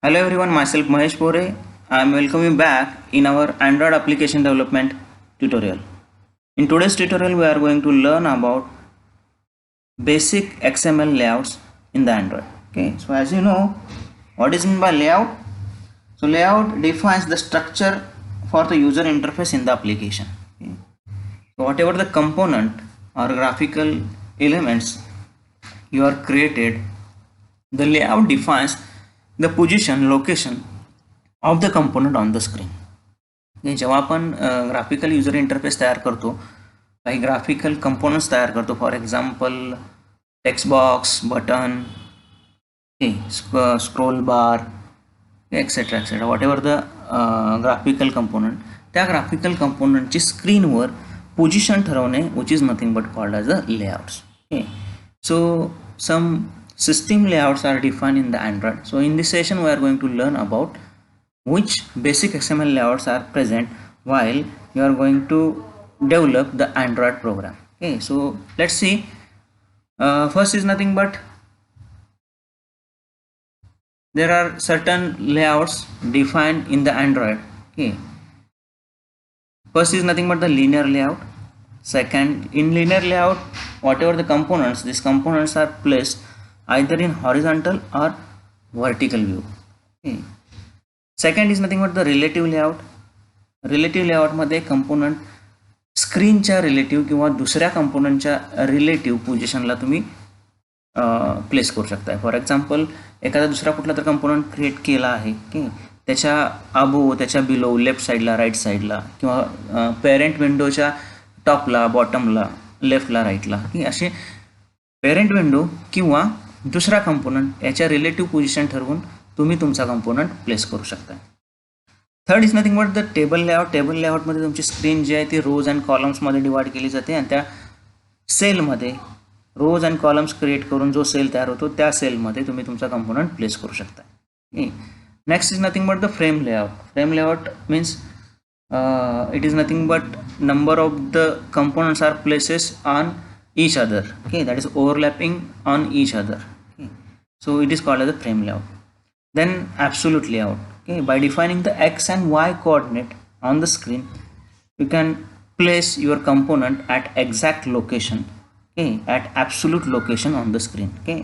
Hello everyone, myself Mahesh Pore. I am welcoming you back in our Android application development tutorial. In today's tutorial, we are going to learn about basic XML layouts in the Android. Okay, so as you know, what is meant by layout? So layout defines the structure for the user interface in the application. Okay. So whatever the component or graphical elements you are created, the layout defines the position, location of the component on the screen. जेव्हा आपण graphical user interface तयार करतो, काही graphical components तयार करतो, for example text box, button, scroll bar, etcetera etcetera, whatever the graphical component, त्या graphical कंपोनंटची स्क्रीनवर पोझिशन ठरवणे which is nothing but called as a layouts. Okay, so some system layouts are defined in the Android. So in this session we are going to learn about which basic XML layouts are present while you are going to develop the Android program. Okay, so let's see. First is nothing but there are certain layouts defined in the Android. Okay, first is nothing but the linear layout. Second, in linear layout, whatever the components, these components are placed either in horizontal or vertical view. Okay. Second is nothing but the relative layout. Relative layout मध्ये component स्क्रीनच्या relative किंवा दुसऱ्या कंपोनंटच्या relative पोझिशनला तुम्ही place करू शकता. For example एखादा दुसरा कुठला तर कंपोनंट क्रिएट केला आहे की त्याच्या अबो, त्याच्या बिलो, लेफ्ट साईडला, राईट साईडला किंवा पेरेंट विंडोच्या टॉपला, बॉटमला, लेफ्टला, राईटला, की असे पेरेंट विंडो किंवा दुसरा कंपोनंट याच्या रिलेटिव्ह पोझिशन ठरवून तुम्ही तुमचा कंपोनंट प्लेस करू शकता. Third is nothing but the table layout. Table लेआउटमध्ये तुमची स्क्रीन जी आहे ती रोज अँड कॉलम्समध्ये डिवाइड केली जाते आणि त्या सेलमध्ये रोज अँड कॉलम्स क्रिएट करून जो सेल तयार होतो त्या सेलमध्ये तुम्ही तुमचा कंपोनंट प्लेस करू शकता. Next is nothing but the frame layout. Frame layout means it is nothing but number of the components are places on each other. Okay, that is overlapping on each other. Okay, so it is called as a frame layout. Then absolute layout. Okay, by defining the x and y coordinate on the screen, you can place your component at exact location. Okay, at absolute location on the screen. Okay,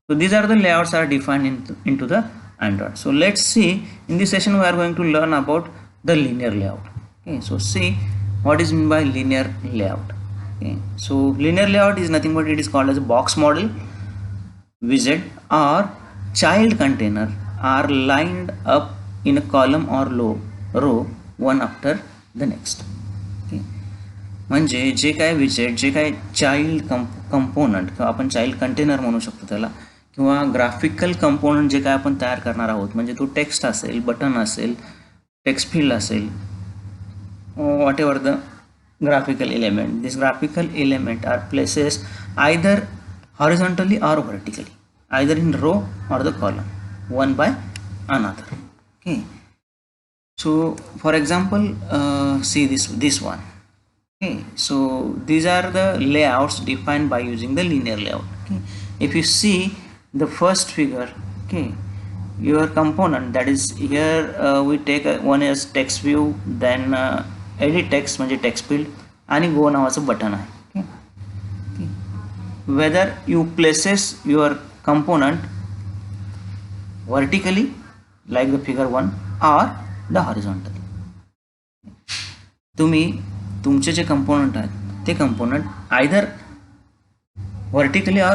so these are the layouts are defined into the Android. So let's see, in this session we are going to learn about the linear layout. Okay, so see what is meant by linear layout. Okay, so linear layout is nothing but it is called as a box model, widget or child container are lined up in a column or row one after the next. Okay, म्हणजे जे काय विजेट, जे काय child component किंवा आपण child container म्हणू शकतो त्याला, किंवा ग्राफिकल कंपोनंट जे काय आपण तयार करणार आहोत, म्हणजे तो टेक्स्ट असेल, बटन असेल, टेक्स्ट फील्ड असेल, whatever the graphical element, this graphical element are places either horizontally or vertically, either in row or the column, one by another. Okay, so for example see this one. Okay, so these are the layouts defined by using the linear layout. Okay, if you see the first figure, okay, your component, that is here we take one is text view, then edit text म्हणजे text field आणि go नावाचं button आहे. Whether you places your component vertically like the figure 1 or the horizontally, तुम्ही तुमचे जे component आहेत ते component either vertically or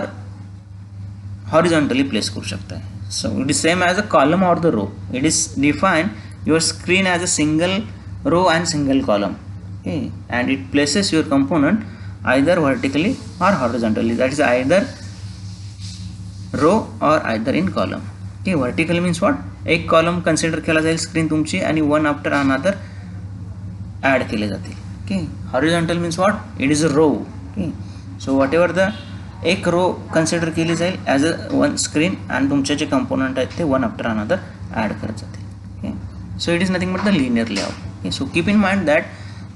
horizontally place करू शकता. So it is same as a column or the row. It is defined your screen as a single row and single column. Okay, and it places your component either vertically or horizontally, that is either row or either in column. Okay, vertical means what, एक column consider केला जाईल screen तुमची आणि one after another add केले जातील. Okay, horizontal means what, it is a row. Okay, so whatever the एक row consider केली जाईल ॲज अ वन स्क्रीन आणि तुमचे जे कंपोनंट आहेत ते वन आफ्टर अनदर ॲड करत जातील. Okay, so it is nothing but the linear layout. Okay, so keep in mind that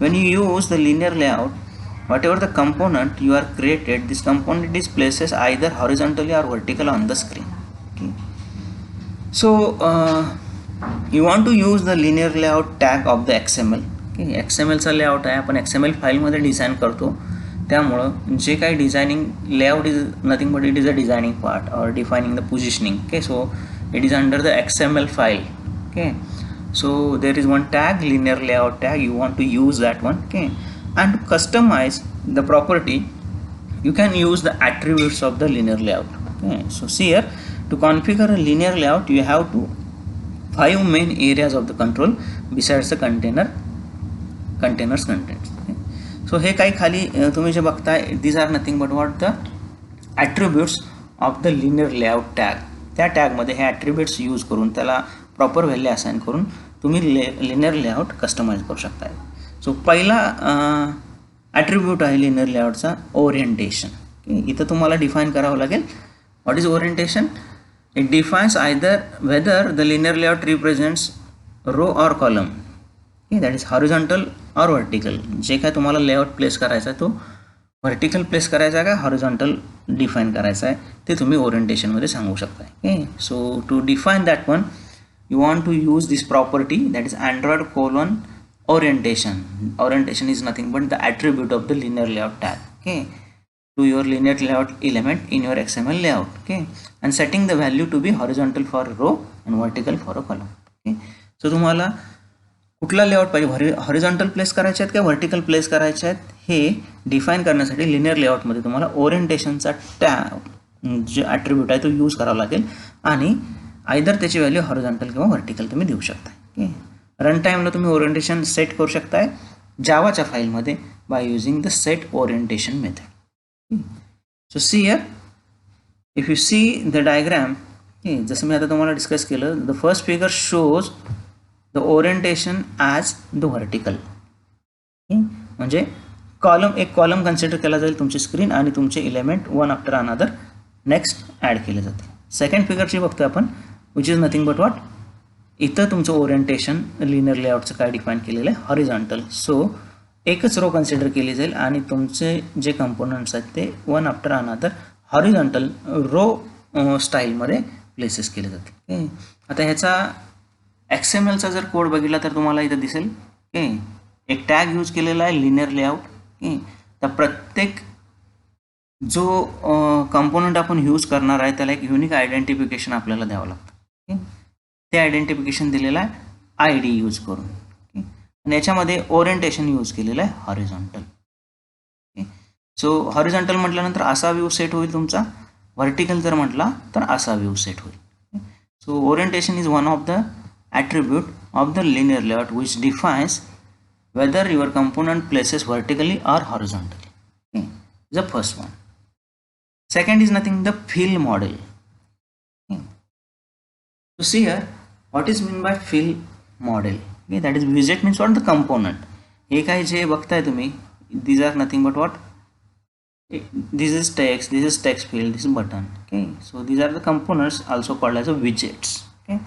when you use the linear layout, whatever the component you are created, this component is places either horizontally or vertical on the screen. Okay, So you want to use the linear layout tag of the XML. XMLचा layout आहे, आपण XML फाईलमध्ये design करतो, त्यामुळं जे काही designing layout is nothing but it is a designing part और defining the positioning. Okay, so it is under the XML file. Okay, so there is one tag, linear layout tag, you want to use that one. Okay, and to customize the property you can use the attributes of the linear layout. Okay, so see here, to configure a linear layout you have to 5 main areas of the control besides the containers contents. Okay, so हे काही खाली तुम्ही जे बघताय, these are nothing but what the attributes of the linear layout tag. त्या टॅगमध्ये हे attributes use करून त्याला प्रॉपर व्हॅल्यू असाइन करून तुम्ही लिनियर लेआउट कस्टमाइज करू शकताय. सो पहिला ॲट्रिब्यूट आहे लिनियर लेआउटचा ओरिएंटेशन. इथं तुम्हाला डिफाईन करावं लागेल what is orientation. It defines either whether the linear layout represents row or column, that is horizontal or vertical. जे काय तुम्हाला लेआउट प्लेस करायचा आहे तो व्हर्टिकल प्लेस करायचा आहे का हॉरिझॉन्टल डिफाईन करायचा आहे ते तुम्ही ओरिएंटेशनमध्ये सांगू शकता. Okay, so to define that one you want to use this property that is Android colon orientation. Orientation is nothing but the attribute of the linear layout tag. Okay, to your linear layout element in your XML layout. Okay, and setting the value to be horizontal for a row and vertical for a column. Okay, so तुम्हाला कुठला layout पाहिजे, horizontal place करायचे आहेत का vertical place करायचे आहेत हे define करण्यासाठी लिनियर लेआउटमध्ये तुम्हाला ओरिएंटेशनचा जे ॲट्रिब्यूट आहे तो यूज करावा लागेल आणि आयदर त्याची व्हॅल्यू हॉरिझॉन्टल किंवा व्हर्टिकल तुम्ही देऊ शकता. ओके, रन टाईमला तुम्ही ओरिएंटेशन सेट करू शकताय जावाच्या फाईलमध्ये by using the set orientation method. So see here, if you see the diagram, जसं मी आता तुम्हाला डिस्कस केलं, the first figure shows the orientation as the vertical. म्हणजे एक कॉलम कन्सिडर केला जाईल तुमची स्क्रीन आणि तुमचे element one after another next add केले जातील. सेकंड फिगरची बघतोय आपण, which is nothing but what, इथं तुमचं ओरिएंटेशन लिनियर लेआउटचं काय डिफाईन केलेलं आहे हॉरिझॉन्टल. सो एकच रो कन्सिडर केली जाईल आणि तुमचे जे कंपोनंट्स आहेत ते one after another horizontal row स्टाईलमध्ये प्लेसेस केले जातील. आता ह्याचा XMLचा जर कोड बघितला तर तुम्हाला इथं दिसेल एक टॅग यूज केलेला आहे लिनियर लेआउट. तर प्रत्येक जो कंपोनंट आपण यूज करणार आहे त्याला एक युनिक आयडेंटिफिकेशन आपल्याला द्यावं लागतं. ते आयडेंटिफिकेशन दिलेलं आहे ID यूज करून. आणि याच्यामध्ये ओरिएंटेशन यूज केलेलं आहे हॉरिझॉन्टल. सो हॉरिझॉन्टल म्हटल्यानंतर असा व्ह्यू सेट होईल तुमचा, व्हर्टिकल जर म्हटला तर असा व्ह्यू सेट होईल. So orientation is one of the attribute of the linear layout which defines whether your component places vertically or horizontally. Okay, the first one. Second is nothing the fill model. Okay. So see here, what is mean by fill model? Okay, that is widget means what the component. हे काय जे बघताय तुम्ही, these are nothing but what, this is text field, this is button. Okay, so these are the components also called as a widgets. Okay,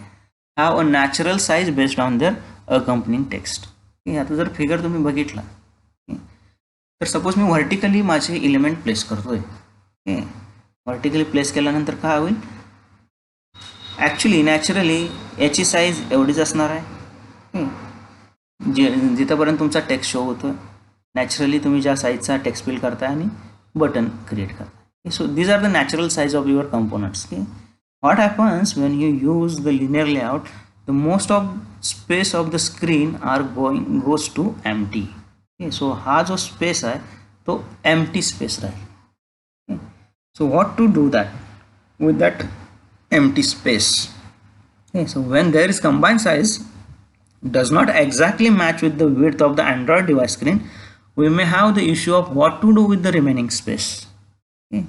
have a natural size based on their accompanying text. आता जर figure तुम्ही बघितला तर suppose मी vertically माझे element place करतोय. Vertically place केल्यानंतर काय होईल, ॲक्च्युली नॅचरली याची साईज एवढीच असणार आहे जिथंपर्यंत तुमचा टेक्स्ट शो होतो. नॅचरली तुम्ही ज्या साईजचा टेक्स्ट फिल करताय आणि बटन क्रिएट करताय. So these are the natural size of your components. What happens when you use the linear layout, the most of space of the screen goes to empty. Okay, so हा जो space आहे तो empty space राहील. Okay, so what to do that with that empty space? Okay, so when there is combined size does not exactly match with the width of the Android device screen, we may have the issue of what to do with the remaining space. Okay,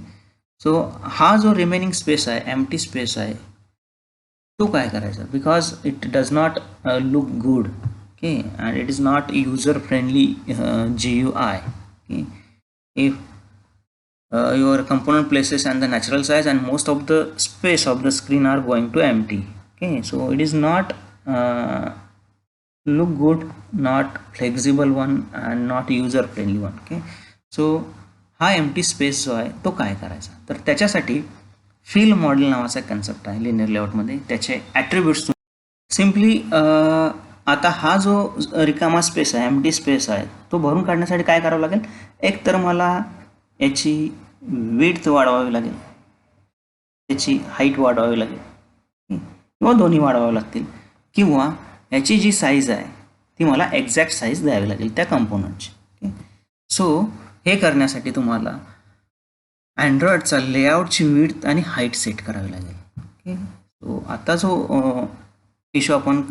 so हा जो remaining space आहे, empty space आहे, तो काय करायचा, because it does not look good. Okay, and it is not user friendly GUI. Okay, if your component places and the natural size and most of the space of the screen are going to empty. Okay, so it is not look good, not flexible one and not user friendly one. Okay, so हा empty space जो आहे तो काय करायचा, तर त्याच्यासाठी fill model नावाचा concept आहे लिनियर लेआउटमध्ये. त्याचे ॲट्रिब्यूट्स सिम्पली आता हा जो रिकामा स्पेस आहे, एम्प्टी स्पेस आहे, तो भरून काढण्यासाठी काय करावं लागेल? एक तर मला याची विड्थ वाढवावी लागेल, त्याची हाईट वाढवावी लागेल, किंवा दोन्ही वाढवावे लागतील, किंवा याची जी साईज आहे ती मला एक्झॅक्ट साईज द्यावी लागेल त्या कंपोनंटची. सो हे करण्यासाठी तुम्हाला अँड्रॉइडचा लेआउटची विड्थ आणि हाईट सेट करावी लागेल. ओके, सो आता जो इश्यू आपण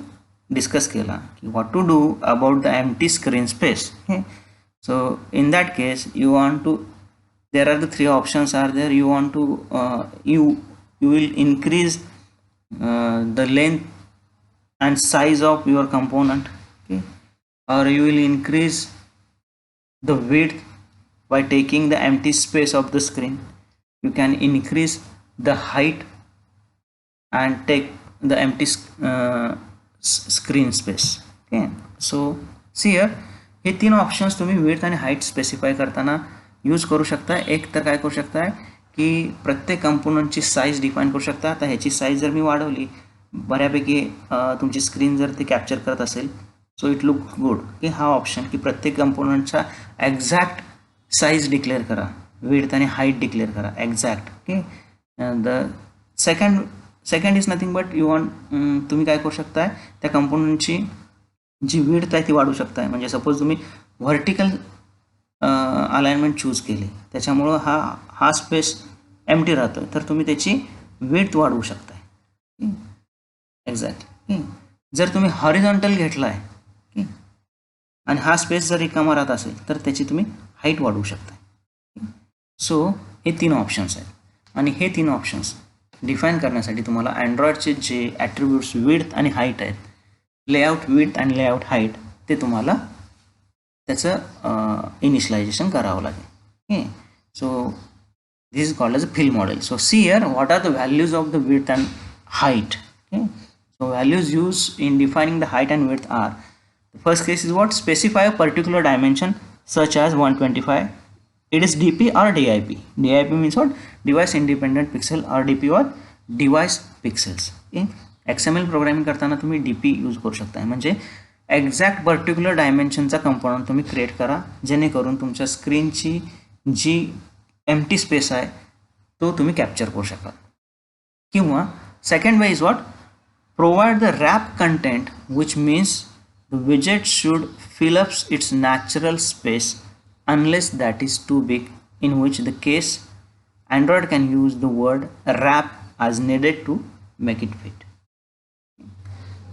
डिस्कस केला की what to do about the empty screen space. So in that case you want to, there are the three options are there. You want to you will increase the length and size of your component, okay, or you will increase the width by taking the empty space of the screen. You can increase the height and take the empty screen space. Okay, so see here, हे तीन options तुम्ही width आणि height specify करताना use करू शकता. एक तर काय करू शकता की प्रत्येक कंपोनंटची साईज डिफाईन करू शकता. आता ह्याची साईज जर मी वाढवली बऱ्यापैकी तुमची स्क्रीन जर ते कॅप्चर करत असेल, सो इट लुक गुड की हा ऑप्शन की प्रत्येक कंपोनंटचा एक्झॅक्ट साईज डिक्लेअर करा, विड्थ आणि हाईट डिक्लेअर करा exact. Okay, the second is nothing but you want, तुम्ही काय करू शकताय त्या कंपोनंटची जी विड्थ आहे ती वाढवू शकताय. म्हणजे सपोज तुम्ही व्हर्टिकल अलाइनमेंट चूज केली, त्याच्यामुळं हा स्पेस एम्प्टी राहतो, तर तुम्ही त्याची विड्थ वाढवू शकताय एक्झॅक्ट. जर तुम्ही हॉरिझॉन्टल घेतला आहे आणि हा स्पेस जर रिकामा राहत असेल तर त्याची तुम्ही हाईट वाढवू शकताय. सो हे तीन ऑप्शन्स आहेत आणि हे तीन ऑप्शन्स डिफाईन करण्यासाठी तुम्हाला अँड्रॉइडचे जे ॲट्रिब्यूट्स विड्थ आणि हाईट आहेत, लेआउट विड्थ आणि लेआउट हाईट, ते तुम्हाला त्याचं इनिशियलायझेशन करावं लागेल. Okay, so this is called as a fill model. So see here what are the values of the width and height. Okay, so values used in defining the height and width are, the first case is what, specify a particular dimension such as 125, it is dp or dip. Dip means what, device independent pixel, or dp or device pixels. Okay, XML programming करताना तुम्ही dp use करू शकता, म्हणजे exact particular डायमेन्शनचा component तुम्ही create करा जेणेकरून तुमच्या स्क्रीनची जी एम्प्टी स्पेस आहे तो तुम्ही कॅप्चर करू शकाल. किंवा second way is what, provide the wrap content, which means the widget should fill up its natural space unless that is too big, in which the case Android can use the word wrap as needed to make it fit.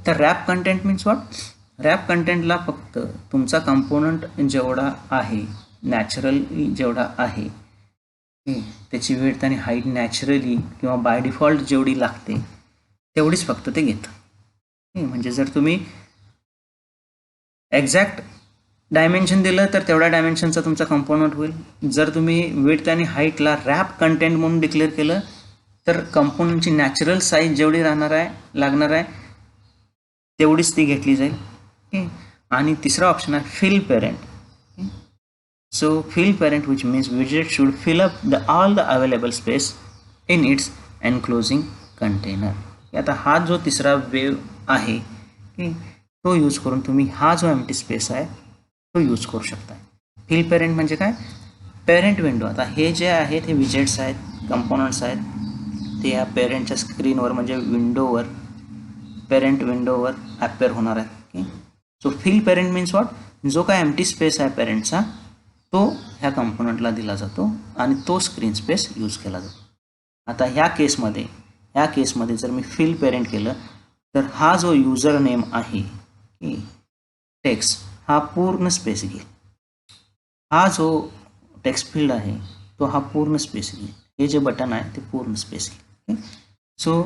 The wrap content means what? Wrap content ला फक्त तुमचा component जेवढा आहे, naturally जेवढा आहे, त्याची width आणि height naturally किंवा बाय डिफॉल्ट जेवढी लागते तेवढीच फक्त ते घेतं. म्हणजे जर तुम्ही एक्झॅक्ट डायमेन्शन दिलं तर तेवढ्या डायमेन्शनचा तुमचा कंपोनंट होईल. जर तुम्ही विड्थ आणि हाईटला रॅप कंटेंट म्हणून डिक्लेअर केलं तर कंपोनंटची नॅचरल साईज जेवढी राहणार आहे, लागणार आहे, तेवढीच ती घेतली जाईल. आणि तिसरा ऑप्शन आहे fill parent. So fill parent which means विजेट should fill up all the available space in its enclosing container. आता हा जो तिसरा वेव आहे तो यूज करून तुम्ही हा जो एम्प्टी स्पेस आहे तो यूज करू शकता. फिल पेरेंट म्हणजे काय, पेरेंट विंडो. आता हे जे आहेत हे विजेट्स आहेत, कंपोनंट्स आहेत, ते या पेरेंटच्या स्क्रीनवर म्हणजे विंडोवर, पेरेंट विंडोवर ॲपेअर होणार आहेत. So fill parent means what, जो काय एम्प्टी स्पेस आहे पेरेंटचा तो ह्या कंपोनंटला दिला जातो आणि तो स्क्रीन स्पेस यूज केला जातो. आता ह्या केसमध्ये जर मी फिल पेरेंट केलं तर हा जो युजर नेम आहे टेक्स्ट हा पूर्ण स्पेस घेईल, हा जो टेक्स्ट फील्ड आहे तो हा पूर्ण स्पेस घेईल, हे जे बटन आहे ते पूर्ण स्पेस घेईल. So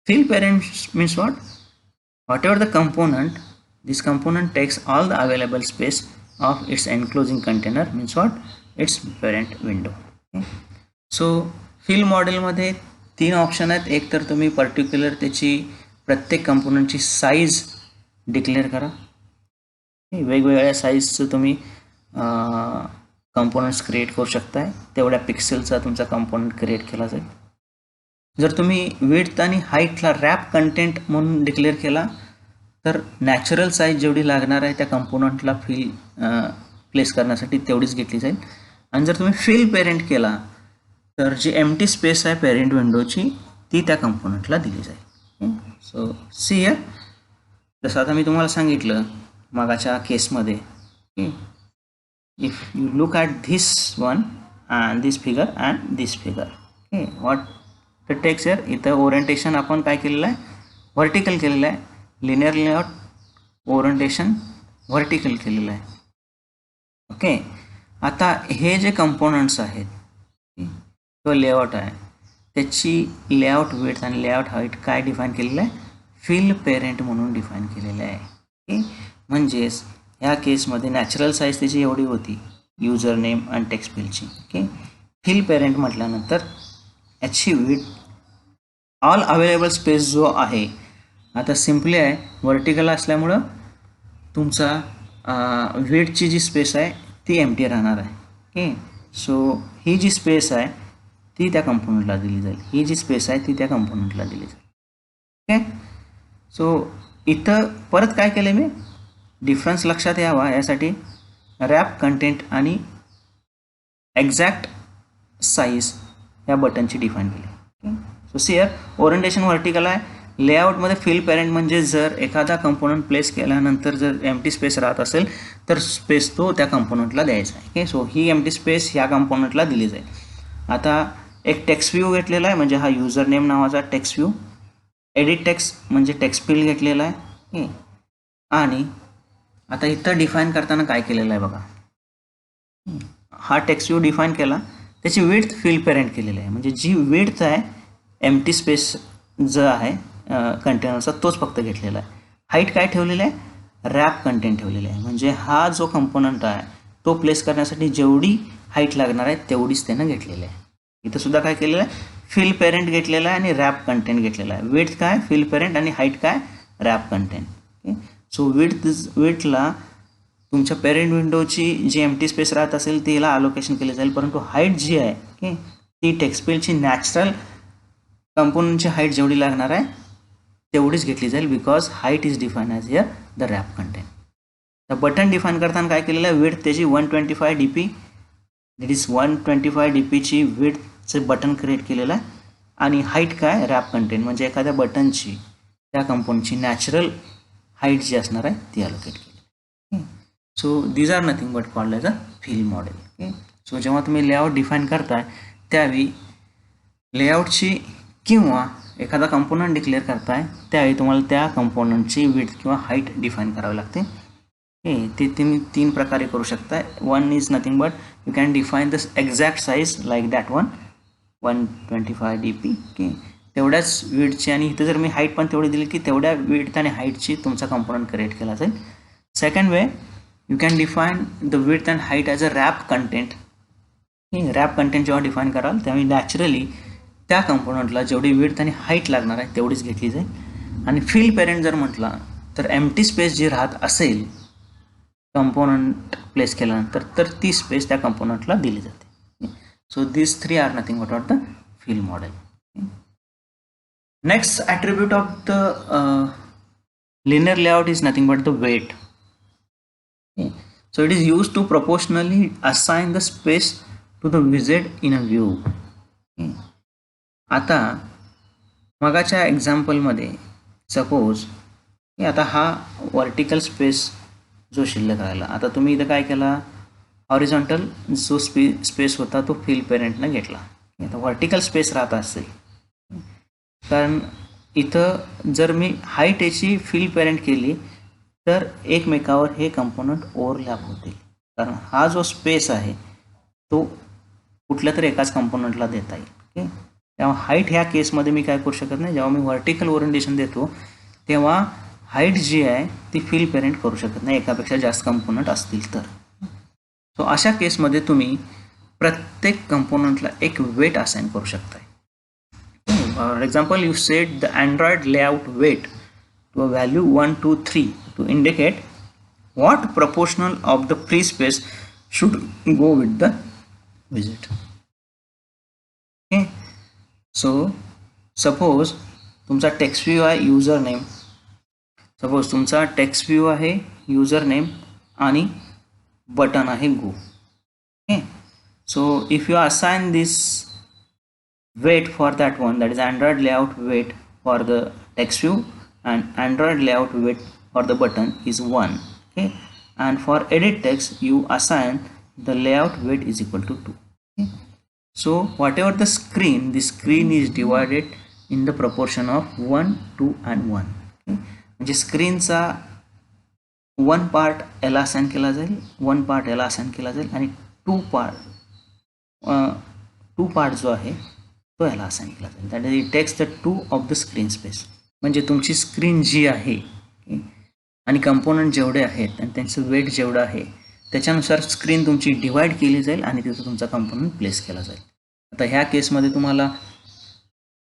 fill parent means whatever the component, this component takes all the available space of its enclosing container means its parent window. So fill मॉडेलमध्ये तीन ऑप्शन आहेत. एक तर तुम्ही पर्टिक्युलर त्याची प्रत्येक कंपोनंटची साईज डिक्लेअर करा, वेगवेगळ्या साईजचं तुम्ही कंपोनंट्स क्रिएट करू शकताय, तेवढ्या पिक्सेलचा तुमचा कंपोनंट क्रिएट केला जाईल. जर तुम्ही विड्थ आणि हाईटला रॅप कंटेंट म्हणून डिक्लेअर केला तर नॅचरल साईज जेवढी लागणार आहे त्या कंपोनंटला फिल प्लेस करण्यासाठी तेवढीच घेतली जाईल. आणि जर तुम्ही फिल पेरेंट केला तर जी एम्प्टी स्पेस आहे पेरेंट विंडोची ती त्या कंपोनंटला दिली जाईल. सो सी हिअर, जसं आता मी तुम्हाला सांगितलं मागाच्या केसमध्ये, if you look at this one and this figure and this figure, okay, what the text here, इथं ओरिएंटेशन आपण काय केलेलं आहे, व्हर्टिकल केलेलं आहे. लिनियर लेआउट ओरिएंटेशन व्हर्टिकल केलेलं आहे. ओके, आता हे जे कंपोनंट्स आहेत तो लेआउट आहे त्याची लेआउट विड्थ आणि लेआउट हाईट काय डिफाईन केलेलं आहे, फिल पेरेंट म्हणून डिफाईन केलेलं आहे. ओके, म्हणजेच ह्या केसमध्ये नॅचरल साईज त्याची एवढी होती युजर नेम आणि टेक्स्ट फील्डची. ओके, फिल पेरेंट म्हटल्यानंतर याची विड्थ ऑल अवेलेबल स्पेस जो आहे आता सिम्पली आहे व्हर्टिकल असल्यामुळं तुमचा विड्थची जी स्पेस आहे ती एम्प्टी राहणार आहे. ओके, सो ही जी स्पेस आहे ती त्या कंपोनंटला दिली जाईल, ही जी स्पेस आहे ती त्या कंपोनंटला दिली जाईल. ओके, सो इथं परत काय केलं मी, डिफरन्स लक्षात यावा यासाठी रॅप कंटेंट आणि एक्झॅक्ट साईज या बटनची डिफाईन केली. ओके, सो सिअर ओरिएंटेशन व्हर्टिकल आहे. लेआउटमध्ये फिल पेरेंट म्हणजे जर एखादा कंपोनंट प्लेस केल्यानंतर जर एम्प्टी स्पेस राहत असेल तर स्पेस तो त्या कंपोनंटला द्यायचा आहे. ओके, सो ही एम्प्टी स्पेस ह्या कंपोनंटला दिली जाईल. आता एक टेक्स्ट व्ह्यू घेतलेला आहे म्हणजे हा युजर नेम नावाचा टेक्स्ट व्ह्यू, एडिट टेक्स्ट म्हणजे टेक्स्ट फील्ड घेतलेला आहे. ओके, आणि आता इथं डिफाईन करताना काय केलेलं आहे बघा, हा टेक्स्ट व्ह्यू डिफाईन केला, त्याची विड्थ फिल पेरेंट केलेली आहे म्हणजे जी विड्थ आहे एम्प्टी स्पेस जो आहे कंटेनरचा तोच फक्त घेतलेला आहे. हाईट काय ठेवलेलं आहे, रॅप कंटेंट ठेवलेलं आहे म्हणजे हा जो कंपोनंट आहे तो प्लेस करण्यासाठी जेवढी हाईट लागणार आहे तेवढीच त्यानं घेतलेली आहे. इथं सुद्धा काय केलेलं आहे, फिल पेरेंट घेतलेला आहे आणि रॅप कंटेंट घेतलेला आहे. विड्थ काय, फिल पेरेंट, आणि हाईट काय, रॅप कंटेंट. ओके, सो विड्थला तुमच्या पेरेंट विंडोची जी एम्प्टी स्पेस राहत असेल तिला अलोकेशन केले जाईल, परंतु हाईट जी आहे ओके ती टेक्स्ट फील्डची नॅचरल कंपोनंटची हाईट जेवढी लागणार आहे तेवढीच घेतली जाईल because height is define as here the wrap content. तर बटन डिफाईन करताना काय केलेलं आहे, विड्थ त्याची 125 DP, दॅट इज 125 DPची विड्थचं बटन क्रिएट केलेलं आहे. आणि हाईट काय, रॅप कंटेंट म्हणजे एखाद्या बटनची त्या कंपोनंटची नॅचरल हाईट जी असणार आहे ती अलोकेट केली. So these are nothing but called as a fill model. Okay, so जेव्हा तुम्ही लेआउट डिफाईन करताय त्यावेळी लेआउटची किंवा एखादा कंपोनंट डिक्लेअर करताय त्यावेळी तुम्हाला त्या कंपोनंटची विड्थ किंवा हाईट डिफाईन करावी लागते. ओके, ते तुम्ही 3 प्रकारे करू शकता. One is nothing but you can define this exact size like that one 125 DP. Okay, तेवढ्याच विड्थची आणि इथं जर मी हाईट पण तेवढी दिली की तेवढ्या विड्थ आणि हाईटची तुमचा कंपोनंट क्रिएट केला जाईल. Second way, you can define the width and height as a wrap content. Wrap content जेव्हा डिफाईन कराल त्यावेळी नॅचरली त्या कंपोनंटला जेवढी विड्थ आणि हाईट लागणार आहे तेवढीच घेतली जाईल. आणि फिल पेरेंट जर म्हटला तर एम्प्टी स्पेस जी राहत असेल कंपोनंट प्लेस केल्यानंतर तर ती स्पेस त्या कंपोनंटला दिली जाते. So this 3 are nothing but the fill model. Next attribute of the linear layout is nothing but the weight. Okay. So it is used to proportionally assign the space to the widget in a view. Okay. आता मगाच्या एक्झाम्पलमध्ये suppose आता हा vertical space जो शिल्लक राहिला, आता तुम्ही इथं काय केला, हॉरिझॉन्टल जो स्पेस होता तो फिल पेरेंटनं घेतला. आता व्हर्टिकल स्पेस राहत असेल कारण इथं जर मी हाईट याची फिल पेरेंट केली तर एकमेकावर हे कंपोनंट ओव्हरलॅप होतील कारण हा जो स्पेस आहे तो कुठल्या तरी एकाच कंपोनंटला देता येईल. ओके, तेव्हा हाईट ह्या केसमध्ये मी काय करू शकत नाही, जेव्हा मी व्हर्टिकल ओरिएंटेशन देतो तेव्हा हाईट जी आहे ती फिल पेरेंट करू शकत नाही एकापेक्षा जास्त कंपोनंट असतील तर. सो अशा केसमध्ये तुम्ही प्रत्येक कंपोनंटला एक वेट असाइन करू शकता. For example, you set the Android layout weight to a value 1, 2, 3 to indicate what proportional of the free space should go with the widget. Okay, so suppose तुमचा टेक्स्ट व्ह्यू आहे user name, suppose तुमचा text view आहे user name आणि button आहे go. Okay, so if you assign this weight for that one, that is Android layout weight for the text view and Android layout weight for the button is 1. Okay, and for edit text you assign the layout weight is equal to 2. Okay, so whatever the screen is divided in the proportion of 1, 2 and 1. Okay, म्हणजे स्क्रीनचा 1 part याला assign केला जाईल, 1 part याला assign केला जाईल आणि 2 part जो आहे तो याला असाइन केला जाईल. That is it takes the 2 of the screen space. म्हणजे तुमची स्क्रीन जी आहे आणि कंपोनंट जेवढे आहेत आणि त्यांचं वेट जेवढं आहे त्याच्यानुसार स्क्रीन तुमची डिवाइड केली जाईल आणि तिथं तुमचा कंपोनंट प्लेस केला जाईल. आता ह्या केसमध्ये तुम्हाला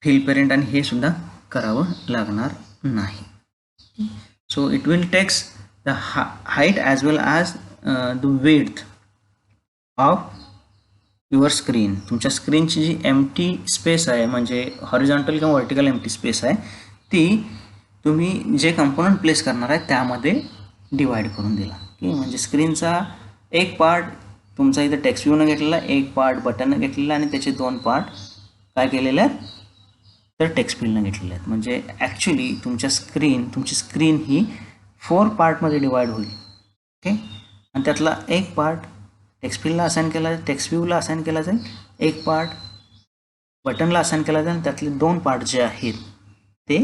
फिल पेरेंट आणि हे सुद्धा करावं लागणार नाही. So it will takes the height as well as the width of your screen. तुमच्या स्क्रीनची जी एम्प्टी स्पेस आहे म्हणजे हॉरिझॉन्टल किंवा व्हर्टिकल एम्प्टी स्पेस आहे ती तुम्ही जे कंपोनंट प्लेस करणार आहे त्यामध्ये डिवाइड करून दिला की म्हणजे स्क्रीनचा एक पार्ट तुमचा इथं टेक्स्ट व्ह्यूनं घेतलेला, एक पार्ट बटननं घेतलेला आणि त्याचे 2 पार्ट काय केलेले आहेत तर टेक्स्ट फील्डनं घेतलेले आहेत. म्हणजे ॲक्च्युली तुमची स्क्रीन ही 4 पार्टमध्ये डिवाइड होईल. ओके, आणि त्यातला एक पार्ट टेक्स्ट फील्डला असाइन केला जाईल, टेक्स्ट व्ह्यूला असाइन केला जाईल, एक पार्ट बटनला असाइन केला जाईल, त्यातले 2 पार्ट जे आहेत ते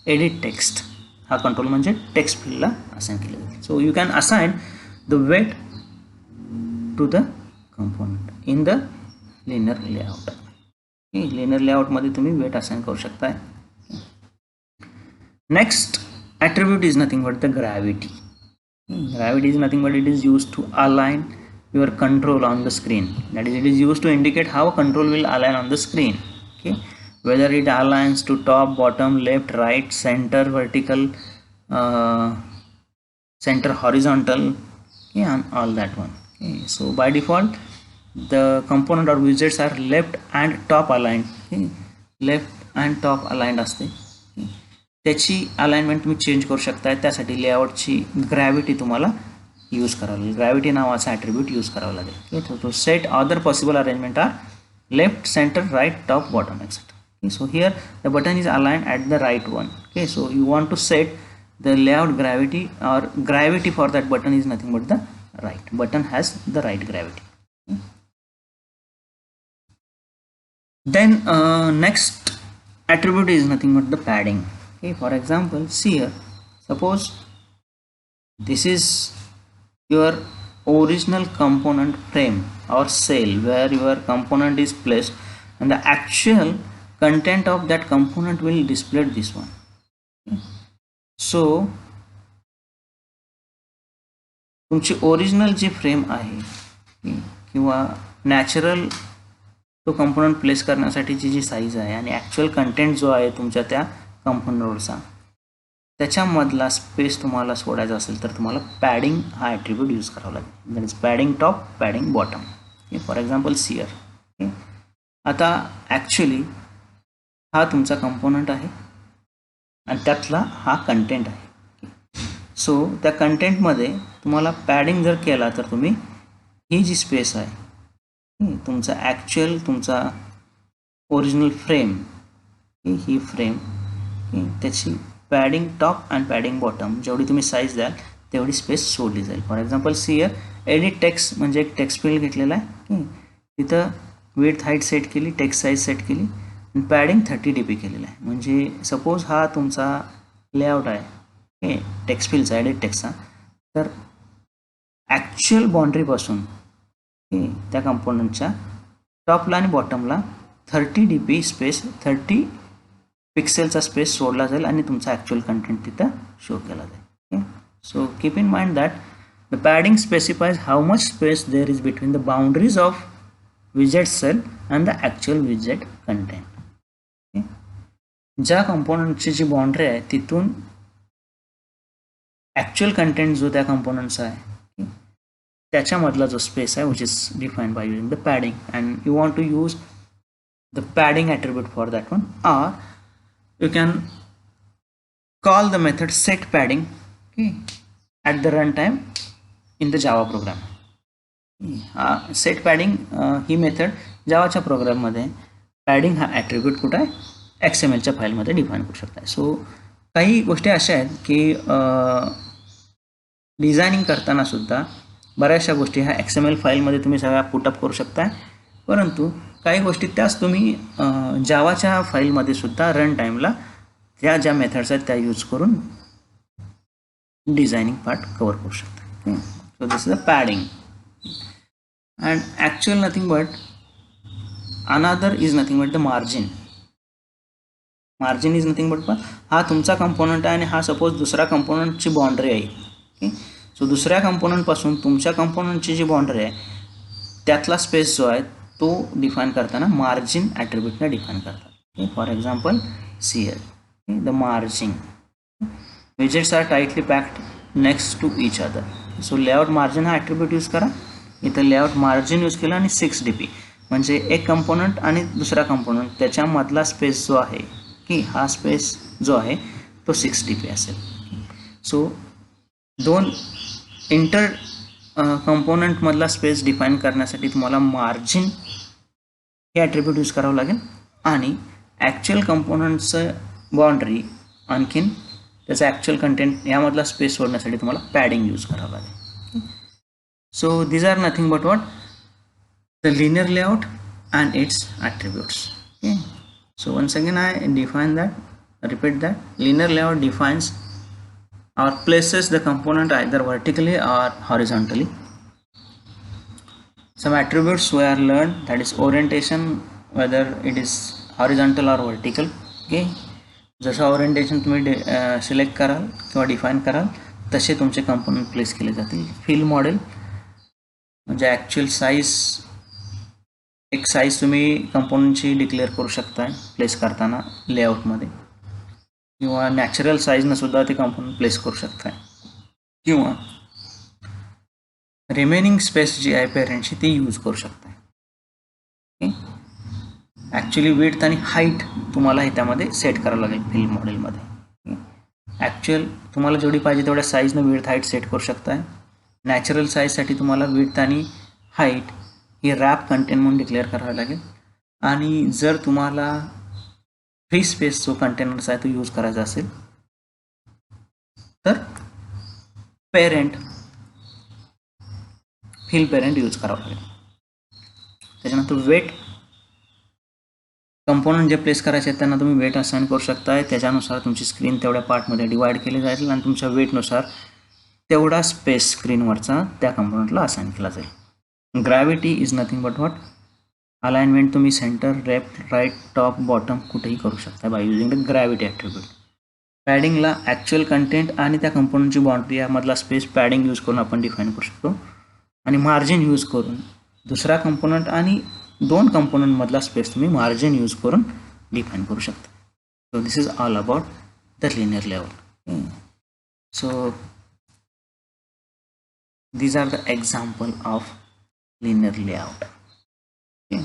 एडिट टेक्स्ट हा कंट्रोल म्हणजे टेक्स्ट फील्डला असाइन केले जाईल. So you can assign the weight to the component in the linear layout. Linear लेआउटमध्ये तुम्ही वेट असाइन करू शकताय. Next attribute is nothing but the gravity. Gravity is nothing but it is used to align your control on the screen. That is, it is used to indicate how control will align on the screen. Okay, whether it aligns to top, bottom, left, right, center, vertical, center horizontal, okay, and all that one. Okay, so by default the component or widgets are left and top aligned. Okay, left and top aligned असते. त्याची alignment तुम्ही change करू शकताय. त्यासाठी लेआउटची gravity तुम्हाला use करावं लागेल. Gravity नावाचा ॲट्रिब्यूट यूज करावा लागेल. ओके, तो set other possible arrangement are left, center, right, top, bottom etcetera. So here the button is aligned at the right one. Okay, so you want to set the layout gravity और gravity for that button is nothing but the right. Button has the right gravity. Then next attribute is nothing but the padding. Okay, for example, see here, suppose this is your original component frame or cell where your component is placed and the actual content of that component will display this one. Okay. So तुमची original जी frame आहे किंवा natural तो component place करण्यासाठीची जी size आहे आणि actual content जो आहे तुमच्या त्या कंपोनंटवरचा त्याच्यामधला स्पेस तुम्हाला सोडायचा असेल तर तुम्हाला पॅडिंग हा ॲट्रिब्यूट यूज करावा लागेल. That is padding top, padding bottom. For example see here. Okay, आता ॲक्च्युली हा तुमचा कंपोनंट आहे आणि त्यातला हा कंटेंट आहे. सो त्या कंटेंटमध्ये तुम्हाला पॅडिंग जर केला तर तुम्ही ही जी स्पेस आहे तुमचा ॲक्च्युअल तुमचा ओरिजिनल फ्रेम ही फ्रेम त्याची padding top and padding bottom जेवढी तुम्ही साईज द्याल तेवढी स्पेस सोडली जाईल. For example see here edit text म्हणजे एक टेक्स्ट फील्ड घेतलेला आहे. तिथं विड्थ हाईट सेट केली, टेक्स्ट साईज सेट केली आणि पॅडिंग 30 dp केलेला आहे. म्हणजे सपोज हा तुमचा लेआउट आहे टेक्स्ट फील्डचा एडिट टेक्स्टचा, तर ॲक्च्युअल बाउंड्रीपासून त्या कंपोनंटच्या टॉपला आणि बॉटमला 30 dp स्पेस 30 पिक्सेलचा स्पेस सोडला जाईल आणि तुमचा ॲक्च्युअल कंटेंट तिथं शो केला जाईल. Okay, so keep in mind that the padding स्पेसिफाईज how much space there is between the boundaries of विजेट sale and the actual विजेट content. Okay, ज्या कंपोनंटची जी बाउंड्री आहे तिथून ॲक्च्युअल कंटेंट जो त्या कंपोनंटचा आहे त्याच्यामधला जो स्पेस आहे which is defined by using the padding and you want to use the padding attribute for that one, or you can call the method set padding, okay, at the runtime in the Java program. Set padding ही method जावाच्या प्रोग्राममध्ये padding हा attribute कुठं आहे XMLच्या फाईलमध्ये define करू शकता. So काही गोष्टी अशा आहेत की डिझायनिंग करताना सुद्धा बऱ्याचशा गोष्टी ह्या XML फाईलमध्ये तुम्ही सगळ्या पुटअप करू शकता, परंतु काही गोष्टी त्याच तुम्ही जावाच्या फाईलमध्ये सुद्धा रन टाईमला त्या ज्या मेथड्स आहेत त्या यूज करून डिझायनिंग पार्ट कवर करू शकता. So this is a padding. And actual nothing but another is nothing but the margin. Margin is nothing but हा तुमचा कंपोनंट आहे आणि हा सपोज दुसऱ्या कंपोनंटची बाउंड्री आहे. ओके, सो दुसऱ्या कंपोनंटपासून तुमच्या कंपोनंटची जी बाउंड्री आहे त्यातला स्पेस जो आहे तो डिफाईन करताना मार्जिन ॲट्रिब्यूटने डिफाईन करतात. Okay, for example CL the margin widgets are tightly packed next to each other. So layout margin हा ॲट्रिब्यूट यूज करा. इथं लेआउट मार्जिन यूज केलं आणि 6 dp म्हणजे एक कंपोनंट आणि दुसरा कंपोनंट त्याच्यामधला स्पेस जो आहे की हा स्पेस जो आहे तो 6 dp असेल. सो दोन इंटर कंपोनंटमधला स्पेस डिफाईन करण्यासाठी तुम्हाला मार्जिन हे ॲट्रिब्यूट यूज करावं लागेल आणि ॲक्च्युअल कंपोनंटचं बाउंड्री आणखीन त्याचा ॲक्च्युअल कंटेंट यामधला स्पेस सोडण्यासाठी तुम्हाला पॅडिंग यूज करावं लागेल. So these are nothing but what the linear layout and its attributes. Okay, so once again I define that, repeat that linear layout defines or places the component either vertically or horizontally. Some attributes were learned, that is orientation, whether it is horizontal or vertical. Okay, जसं orientation तुम्ही select कराल किंवा define कराल तसे तुमचे component place केले जातील. Fill model म्हणजे ॲक्च्युअल साईज, एक साईज तुम्ही कंपोनंटची डिक्लेअर करू शकता प्लेस करताना लेआउटमध्ये, किंवा नॅचरल साईजनं सुद्धा ते कंपोनंट प्लेस करू शकता, किंवा रिमेनिंग स्पेस जी आहे पेरेंटची ती यूज करू शकता. ओके, ॲक्च्युली विड्थ आणि हाईट तुम्हाला हे त्यामध्ये सेट करावं लागेल फिल मॉडेलमध्ये. ॲक्च्युअल तुम्हाला जेवढी पाहिजे तेवढ्या साईजनं विड्थ हाईट सेट करू शकता. नॅचरल साईजसाठी तुम्हाला विड्थ आणि हाईट ही रॅप कंटेंट म्हणून डिक्लेअर करावं लागेल. आणि जर तुम्हाला फ्री स्पेस जो कंटेनर्स आहे तो यूज करायचा असेल तर पेरेंट फिल पेरेंट यूज करावं लागेल. त्याच्यानंतर वेट कंपोनंट जे प्लेस करायचे आहेत त्यांना तुम्ही वेट असाइन करू शकता. त्याच्यानुसार तुमची स्क्रीन तेवढ्या पार्टमध्ये डिवाइड केली जाईल आणि तुमच्या वेटनुसार तेवढा स्पेस स्क्रीनवरचा त्या कंपोनंटला असाइन केला जाईल. Gravity is nothing but what alignment तुम्ही center, left, right, top, bottom कुठेही करू शकता by using the gravity attribute. पॅडिंगला ॲक्च्युअल कंटेंट आणि त्या कंपोनंटची बाउंड्री यामधला स्पेस पॅडिंग यूज करून आपण डिफाईन करू शकतो. आणि मार्जिन यूज करून दुसरा कंपोनंट आणि दोन कंपोनंटमधला स्पेस तुम्ही मार्जिन यूज करून डिफाईन करू शकता. So this is all about the linear layout. So these are the example of linear layout. Okay,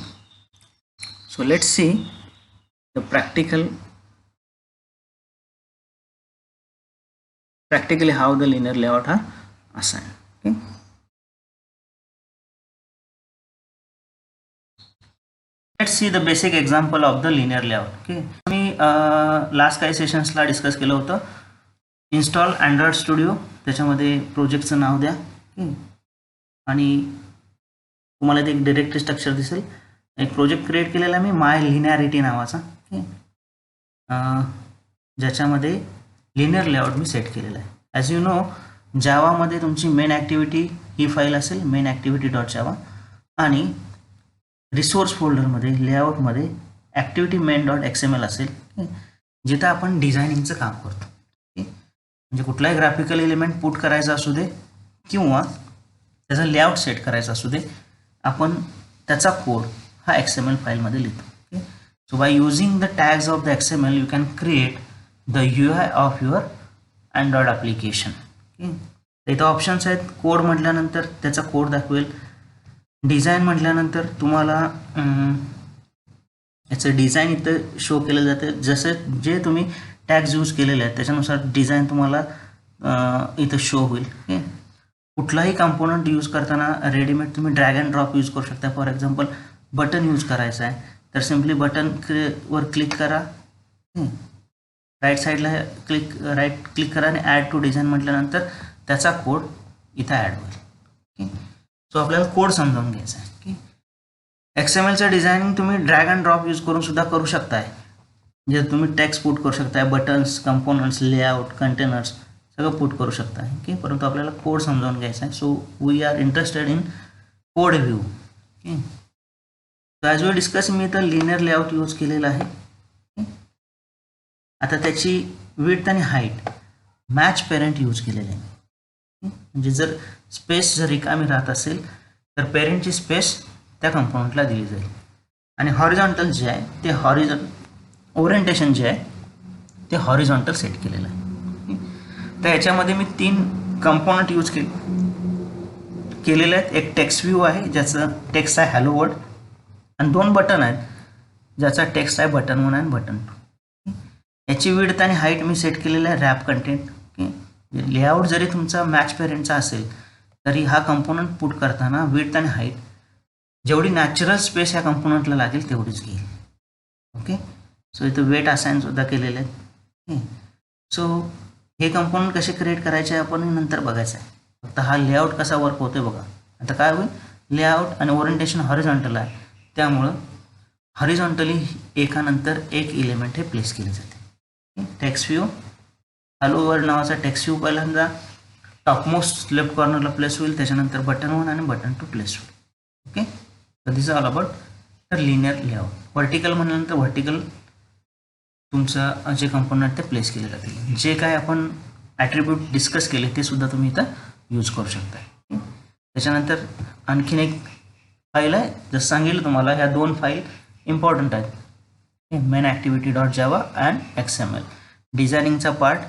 so let's see the practically how the linear layout are assigned. Okay, let's see the basic example of the linear layout. Okay, me last काही सेशन्सला discuss केलं होतं install Android studio, त्याच्यामध्ये प्रोजेक्टचं नाव द्या आणि तुम्हाला ते एक डिरेक्टरी स्ट्रक्चर दिसेल. एक प्रोजेक्ट क्रिएट केलेला मी माय लिनिअरिटी नावाचा, ज्याच्यामध्ये लिनियर लेआउट मी सेट केलेला आहे. ॲज यू नो जावामध्ये तुमची मेन ॲक्टिव्हिटी ही फाईल असेल मेन ॲक्टिव्हिटी डॉट जावा, आणि रिसोर्स फोल्डरमध्ये लेआउटमध्ये ॲक्टिव्हिटी मेन डॉट XML असेल, जिथं आपण डिझायनिंगचं काम करतो. म्हणजे कुठलाही ग्राफिकल एलिमेंट पुट करायचा असू दे किंवा त्याचा लेआउट सेट करायचा असू दे, आपण त्याचा कोड हा XML फाईलमध्ये लिहितो. So bye using the tags of the XML you can create the UI of your Android application. इथं ऑप्शन्स आहेत. कोड म्हटल्यानंतर त्याचा कोड दाखवेल, डिझाईन म्हटल्यानंतर तुम्हाला याचं डिझाईन इथं शो केलं जातं. जसं जे तुम्ही टॅग्स यूज केलेले आहेत त्याच्यानुसार डिझाईन तुम्हाला इथं शो होईल. ओके. कुठलाही कंपोनंट यूज करताना रेडीमेड तुम्ही ड्रॅग अँड ड्रॉप यूज करू शकता. फॉर एक्झाम्पल बटन यूज करायचं आहे तर सिम्पली बटन वर क्लिक करा, राईट साईडला राईट क्लिक करा आणि ॲड टू डिझाईन म्हटल्यानंतर त्याचा कोड इथं ॲड होईल. ओके. सो आपल्याला कोड समजावून घ्यायचा आहे. ओके. XMLचं डिझायनिंग तुम्ही ड्रॅग अँड ड्रॉप यूज करून सुद्धा करू शकताय. जे तुम्ही टेक्स्ट पुट करू शकताय, बटन्स, कंपोनंट्स, लेआउट, कंटेनर्स सगळं पुट करू शकताय. ओके. परंतु आपल्याला कोड समजावून घ्यायचा आहे. So we are interested in code view. Okay. So as we discuss मी इथं लिनियर लेआउट यूज केलेला आहे. आता त्याची विड्थ आणि हाईट मॅच पेरेंट यूज केलेले आहे. म्हणजे जर स्पेस जर रिकामी राहत असेल तर पेरेंटची स्पेस त्या कंपोनंटला दिली जाईल. आणि हॉरिझॉन्टल जे आहे ते ओरिएंटेशन जे आहे ते हॉरिझॉन्टल सेट केलेलं आहे. तर याच्यामध्ये मी 3 कंपोनंट यूज केलेले आहेत. एक टेक्स्ट व्ह्यू आहे ज्याचं टेक्स्ट आहे हॅलो वर्ल्ड आणि 2 बटन आहेत ज्याचा टेक्स्ट आहे बटन 1 आणि बटन 2. याची विड्थ आणि हाईट मी सेट केलेलं आहे रॅप कंटेंट. ओके. लेआउट जरी तुमचा मॅच पेरेंटचा असेल तरी हा कंपोनंट पुट करताना विड्थ आणि हाईट जेवढी नॅचरल स्पेस या कंपोनंटला लागेल तेवढीच घेईल. ओके. सो इथं वेट असाइन सुद्धा केलेले आहेत. ओके. सो हे कंपोनंट कसे क्रिएट करायचे आपण नंतर बघायचं आहे. फक्त हा लेआउट कसा वर्क होतोय बघा. आता काय होईल, लेआउट आणि ओरिएंटेशन हॉरिझॉन्टल आहे त्यामुळं हॉरिझॉन्टली एकानंतर एक इलेमेंट हे प्लेस केले जाते. टेक्स्ट व्ह्यू हॅलो वर्ल्ड नावाचा टेक्स्ट व्ह्यू पहिल्यांदा टॉपमोस्ट लेफ्ट कॉर्नरला प्लेस होईल, त्याच्यानंतर बटन 1 आणि बटन 2 प्लेस होईल. ओके. तर दिस इज ऑल अबाउट तर लिनियर लेआउट. व्हर्टिकल म्हणल्यानंतर व्हर्टिकल तुमचं जे कंपोनंट ते प्लेस केले जातील. जे काय आपण ॲट्रिब्यूट डिस्कस केले ते सुद्धा तुम्ही इथं यूज करू शकता. त्याच्यानंतर आणखीन एक फाईल आहे, जसं सांगितलं तुम्हाला ह्या 2 फाईल इम्पॉर्टंट आहेत. Main activity dot Java and XML. डिझायनिंगचा पार्ट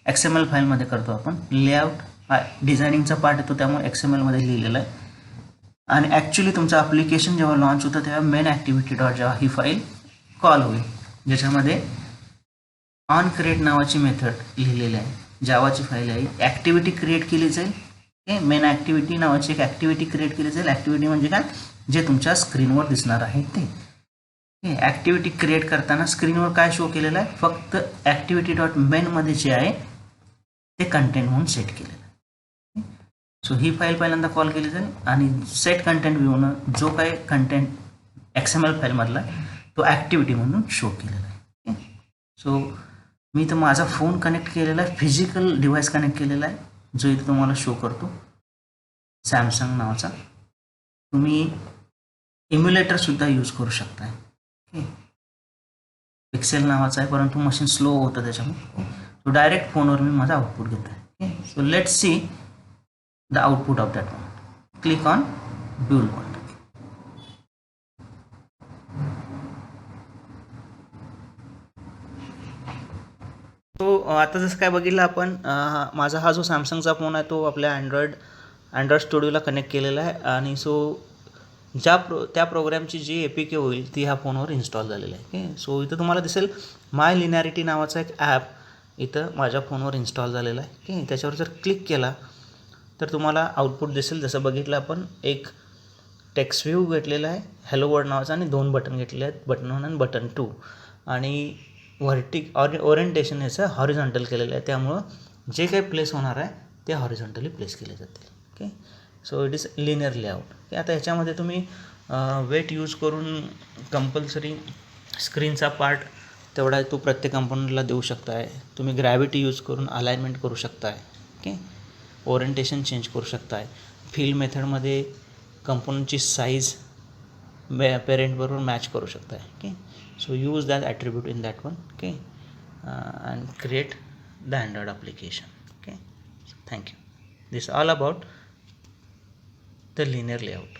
XML फाईलमध्ये करतो आपण. लेआउट हा डिझायनिंगचा पार्ट येतो त्यामुळे XMLमध्ये लिहिलेला आहे. आणि ॲक्च्युली तुमचं ॲप्लिकेशन जेव्हा लॉन्च होतं तेव्हा मेन ॲक्टिव्हिटी डॉट जावा ही फाईल कॉल होईल, ज्याच्यामध्ये ऑन क्रिएट नावाची मेथड लिहिलेली आहे. जावाची फाईल आहे. ॲक्टिव्हिटी क्रिएट केली जाईल. ओके. मेन ॲक्टिव्हिटी नावाची एक ॲक्टिव्हिटी क्रिएट केली जाईल. ॲक्टिव्हिटी म्हणजे काय, जे तुमच्या स्क्रीनवर दिसणार आहे ते. ॲक्टिव्हिटी क्रिएट करताना स्क्रीनवर काय शो केलेलं आहे, फक्त ॲक्टिव्हिटी डॉट मेनमध्ये जे आहे ते कंटेंट म्हणून सेट केलेलं आहे. सो ही फाईल पहिल्यांदा कॉल केली जाईल आणि सेट कंटेंट व्ह्यूनं जो काय कंटेंट XML फाईलमधला तो ॲक्टिव्हिटी म्हणून शो केलेला आहे. सो मी इथं माझा फोन कनेक्ट केलेला आहे, फिजिकल डिव्हाइस कनेक्ट केलेला आहे जो इथं तुम्हाला शो करतो सॅमसंग नावाचा. तुम्ही इम्युलेटरसुद्धा यूज करू शकता. पिक्सेल नावाचा आहे परंतु मशीन स्लो होतं त्याच्यामुळे. तो डायरेक्ट फोनवर मी माझा आउटपुट घेतो आहे. So let's see the output of that one. Click on ब्यूल point. तो आता जसं काय बघितलं आपण, माझा हा जो सॅमसंगचा फोन आहे तो आपल्या अँड्रॉइड स्टुडिओला कनेक्ट केलेला आहे. आणि सो त्या प्रोग्रॅमची जी APK होईल ती ह्या फोनवर इन्स्टॉल झालेली आहे. ओके. सो इथं तुम्हाला दिसेल माय लिनिॲरिटी नावाचा एक ॲप इथं माझ्या फोनवर इन्स्टॉल झालेला आहे. ओके. त्याच्यावर जर क्लिक केला तर तुम्हाला आउटपुट दिसेल. जसं बघितलं आपण एक टेक्स्ट व्ह्यू घेतलेला आहे हॅलो वर्ल्ड नावाचा आणि 2 बटन घेतलेले आहेत, बटन 1 आणि बटन 2. आणि ओरिएंटेशन याचं हॉरिझॉन्टल केलेलं आहे त्यामुळं जे काही प्लेस होणार आहे ते हॉरिझॉन्टली प्लेस केले जातील. Okay. So it is linear layout. Okay. आता ह्याच्यामध्ये तुम्ही वेट यूज करून कंपल्सरी स्क्रीनचा पार्ट तेवढा तो प्रत्येक कंपोनंटला देऊ शकताय. तुम्ही ग्रॅव्हिटी यूज करून अलाइनमेंट करू शकताय. ओके. ओरिएंटेशन चेंज करू शकताय. फिल मेथडमध्ये कंपोनंटची साईज पेरेंटबरोबर मॅच करू शकताय. Okay. So use that attribute in that one. Okay. And create the Android application. Okay. Thank you. This all about the linear layout.